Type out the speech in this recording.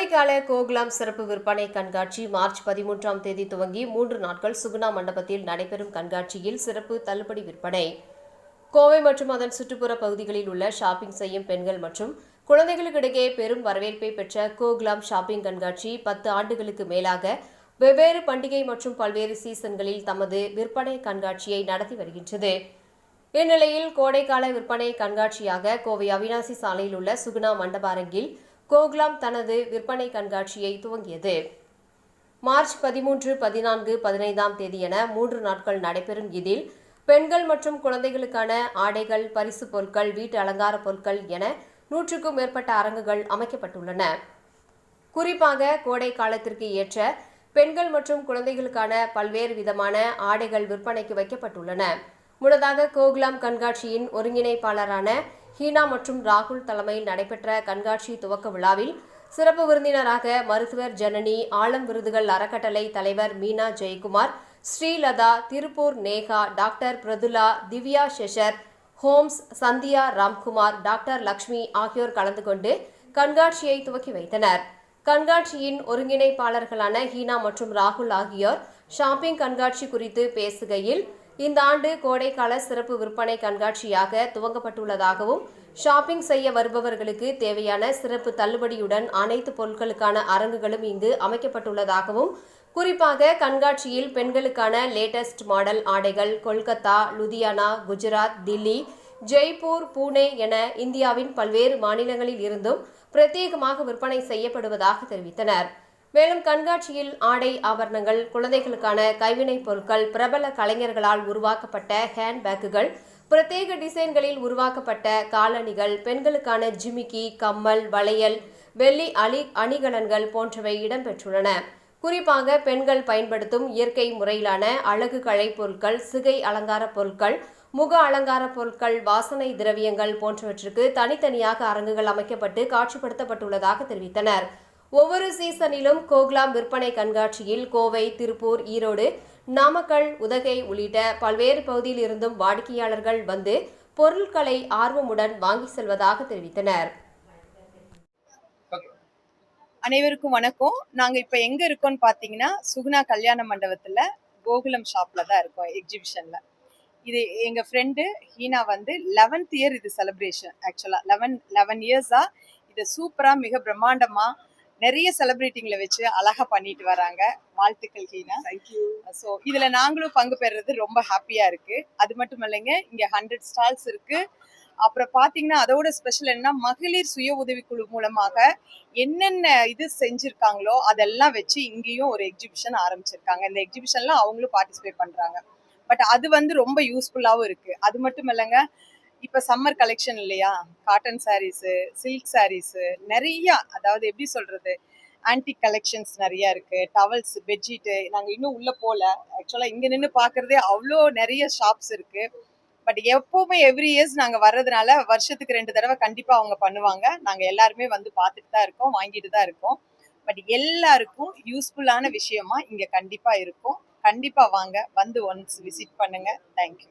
கோடைக்கால கோகுலாம் சிறப்பு விற்பனை கண்காட்சி மார்ச் 13ஆம் தேதி துவங்கி 3 நாட்கள் சுகுணா மண்டபத்தில் நடைபெறும் கண்காட்சியில் சிறப்பு தள்ளுபடி விற்பனை. கோவை மற்றும் அதன் சுற்றுப்புற பகுதிகளில் உள்ள ஷாப்பிங் செய்யும் பெண்கள் மற்றும் குழந்தைகளுக்கிடையே பெரும் வரவேற்பை பெற்ற கோகுலாம் ஷாப்பிங் கண்காட்சி 10 ஆண்டுகளுக்கு மேலாக வெவ்வேறு பண்டிகை மற்றும் பல்வேறு சீசன்களில் தமது விற்பனை கண்காட்சியை நடத்தி வருகின்றது. இந்நிலையில் கோடைக்கால விற்பனை கண்காட்சியாக கோவை அவினாசி சாலையில் உள்ள சுகுணா மண்டப அரங்கில் கோகுலாம் தனது விற்பனை கண்காட்சியை துவங்கியது. மார்ச் 13, 14, 15ஆம் தேதி என 3 நாட்கள் நடைபெறும் இதில் பெண்கள் மற்றும் குழந்தைகளுக்கான ஆடைகள், பரிசு பொருட்கள், வீட்டு அலங்கார பொருட்கள் என 100க்கும் மேற்பட்ட அரங்குகள் அமைக்கப்பட்டுள்ளன. குறிப்பாக கோடை காலத்திற்கு ஏற்ற பெண்கள் மற்றும் குழந்தைகளுக்கான பல்வேறு விதமான ஆடைகள் விற்பனைக்கு வைக்கப்பட்டுள்ளன. முன்னதாக கோகுலாம் கண்காட்சியின் ஒருங்கிணைப்பாளரான ஹீனா மற்றும் ராகுல் தலைமையில் நடைபெற்ற கண்காட்சி துவக்க விழாவில் சிறப்பு விருந்தினராக மருத்துவர் ஜனனி, ஆலம் விருதுகள் அறக்கட்டளை தலைவர் மீனா ஜெயக்குமார், ஸ்ரீலதா, திருப்பூர் நேகா, டாக்டர் பிரதுலா, திவ்யா ஷெஷர், ஹோம்ஸ், சந்தியா ராம்குமார், டாக்டர் லக்ஷ்மி ஆகியோர் கலந்து கொண்டு கண்காட்சியை துவக்கி வைத்தனர். கண்காட்சியின் ஒருங்கிணைப்பாளர்களான ஹீனா மற்றும் ராகுல் ஆகியோர் ஷாப்பிங் கண்காட்சி குறித்து பேசுகையில், இந்த ஆண்டு கோடைக்கால சிறப்பு விற்பனை கண்காட்சியாக துவங்கப்பட்டுள்ளதாகவும், ஷாப்பிங் செய்ய வருபவர்களுக்கு தேவையான சிறப்பு தள்ளுபடியுடன் அனைத்து பொருட்களுக்கான அரங்குகளும் இங்கு அமைக்கப்பட்டுள்ளதாகவும், குறிப்பாக கண்காட்சியில் பெண்களுக்கான லேட்டஸ்ட் மாடல் ஆடைகள் கொல்கத்தா, லுதியானா, குஜராத், தில்லி, ஜெய்ப்பூர், பூனே என இந்தியாவின் பல்வேறு மாநிலங்களில் இருந்தும் பிரத்யேகமாக விற்பனை செய்யப்படுவதாக தெரிவித்தனர். மேலும் கண்காட்சியில் ஆடை ஆபரணங்கள், குழந்தைகளுக்கான கைவினைப் பொருட்கள், பிரபல கலைஞர்களால் உருவாக்கப்பட்ட ஹேண்ட்பேக்குகள், பிரத்யேக டிசைன்களில் உருவாக்கப்பட்ட காலணிகள், பெண்களுக்கான ஜிமிக்கி, கம்மல், வளையல், வெள்ளி அணிகலன்கள் போன்றவை இடம்பெற்றுள்ளன. குறிப்பாக பெண்கள் பயன்படுத்தும் இயற்கை முறையிலான அழகு கலை பொருட்கள், சிகை அலங்கார பொருட்கள், முக அலங்கார பொருட்கள், வாசனை திரவியங்கள் போன்றவற்றுக்கு தனித்தனியாக அரங்குகள் அமைக்கப்பட்டு காட்சிப்படுத்தப்பட்டுள்ளதாக தெரிவித்தனர். ஒவ்வொரு சீசனிலும் கோகுலாம் விற்பனை கண்காட்சியில் கோவை, திருப்பூர், ஈரோடு, நாமக்கல், உதகை உள்ளிட்ட பல்வேறு பகுதியில் இருந்தும் வாடிக்கையாளர்கள் வந்து பொருட்களை ஆர்வமுடன் வாங்கி செல்வதாக தெரிவித்தனர். அனைவருக்கும் வணக்கம். நாங்க இப்ப எங்க இருக்கோம்னு பாத்தீங்கன்னா சுகுணா கல்யாண மண்டபத்துல கோகுலம் ஷாப்ல தான் இருக்கோம், எக்ஸிபிஷன்ல. இது எங்க ஃப்ரெண்டு ஹீனா வந்து 11th இயர் இது செலிப்ரேஷன். ஆக்சுவலா 11 இயர்ஸா இது சூப்பரா மிக பிரம்மாண்டமா நிறைய செலிபிரிட்டிங்களை வச்சு அழகா பண்ணிட்டு வராங்க. வாழ்த்துக்கள் ஹீனா. தேங்க்யூ. ஸோ இதுல நாங்களும் பங்கு பெறுறது ரொம்ப ஹாப்பியா இருக்கு. அது மட்டும் இல்லைங்க, இங்க 100 ஸ்டால்ஸ் இருக்கு. அப்புறம் பாத்தீங்கன்னா அதோட ஸ்பெஷல் என்ன, மகளிர் சுய உதவிக்குழு மூலமாக என்னென்ன இது செஞ்சிருக்காங்களோ அதெல்லாம் வச்சு இங்கேயும் ஒரு எக்ஸிபிஷன் ஆரம்பிச்சிருக்காங்க. இந்த எக்ஸிபிஷன்ல அவங்களும் பார்ட்டிசிபேட் பண்றாங்க. பட் அது வந்து ரொம்ப யூஸ்ஃபுல்லாவும் இருக்கு. அது மட்டும் இல்லைங்க, இப்ப சம்மர் கலெக்ஷன் இல்லையா, காட்டன் சாரீஸ், சில்க் சாரீஸ் நிறைய, அதாவது எப்படி சொல்றது, ஆன்டிக் கலெக்ஷன்ஸ் நிறைய இருக்கு. டவல்ஸ், பெட்ஷீட், நாங்க இன்னும் உள்ள போல. ஆக்சுவலா இங்க நின்று பாக்குறதே அவ்வளோ நிறைய ஷாப்ஸ் இருக்கு. பட் எப்பவுமே எவ்ரி இயர்ஸ் நாங்க வர்றதுனால வருஷத்துக்கு 2 தடவை கண்டிப்பா அவங்க பண்ணுவாங்க. நாங்க எல்லாருமே வந்து பார்த்துட்டு தான் இருக்கோம், வாங்கிட்டு தான் இருக்கோம். பட் எல்லாருக்கும் யூஸ்ஃபுல்லான விஷயமா இங்க கண்டிப்பா இருக்கும். கண்டிப்பா வாங்க, வந்து ஒன்ஸ் விசிட் பண்ணுங்க. தேங்க்யூ.